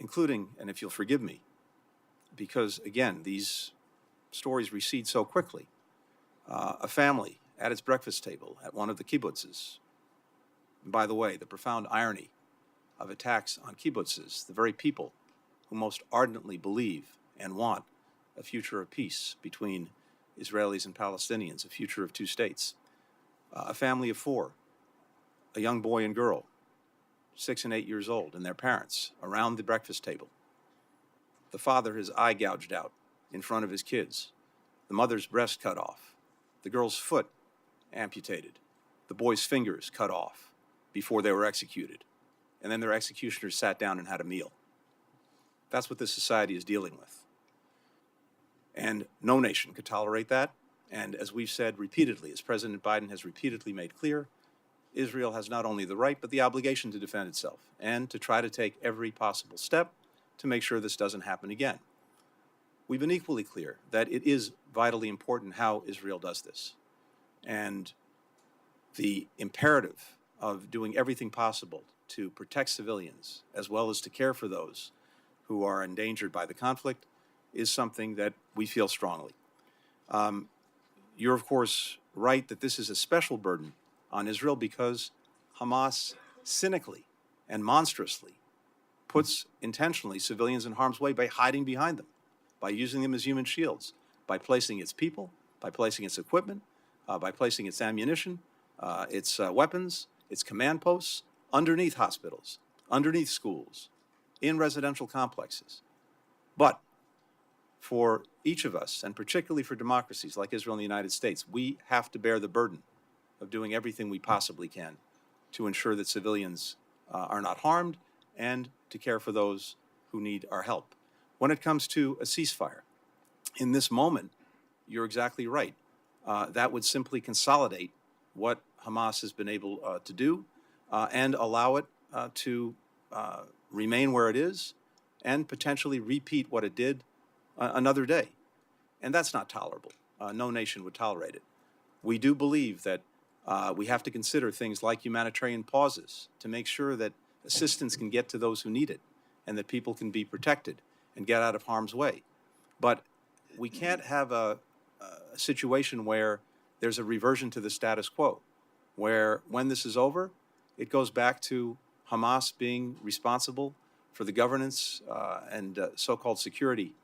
including, and if you'll forgive me, because again, these stories recede so quickly, a family at its breakfast table at one of the kibbutzes. And by the way, the profound irony of attacks on kibbutzes, the very people who most ardently believe and want a future of peace between Israelis and Palestinians, a future of two states. A family of four, a young boy and girl, 6 and 8 years old, and their parents around the breakfast table. The father, his eye gouged out in front of his kids. The mother's breast cut off. The girl's foot amputated. The boy's fingers cut off before they were executed. And then their executioners sat down and had a meal. That's what this society is dealing with. And no nation could tolerate that. And as we've said repeatedly, as President Biden has repeatedly made clear, Israel has not only the right, but the obligation to defend itself and to try to take every possible step to make sure this doesn't happen again. We've been equally clear that it is vitally important how Israel does this. And the imperative of doing everything possible to protect civilians, as well as to care for those who are endangered by the conflict, is something that we feel strongly. You're, of course, right that this is a special burden on Israel because Hamas cynically and monstrously puts intentionally civilians in harm's way by hiding behind them, by using them as human shields, by placing its people, by placing its equipment, by placing its ammunition, its weapons, its command posts underneath hospitals, underneath schools, in residential complexes. But for each of us, and particularly for democracies like Israel and the United States, we have to bear the burden of doing everything we possibly can to ensure that civilians are not harmed and to care for those who need our help. When it comes to a ceasefire, in this moment, you're exactly right. That would simply consolidate what Hamas has been able to do and allow it to remain where it is and potentially repeat what it did another day. And that's not tolerable. No nation would tolerate it. We do believe that we have to consider things like humanitarian pauses to make sure that assistance can get to those who need it and that people can be protected and get out of harm's way. But we can't have a situation where there's a reversion to the status quo, where when this is over, it goes back to Hamas being responsible for the governance and so-called security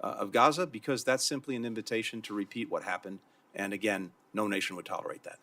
of Gaza, because that's simply an invitation to repeat what happened. And again, no nation would tolerate that.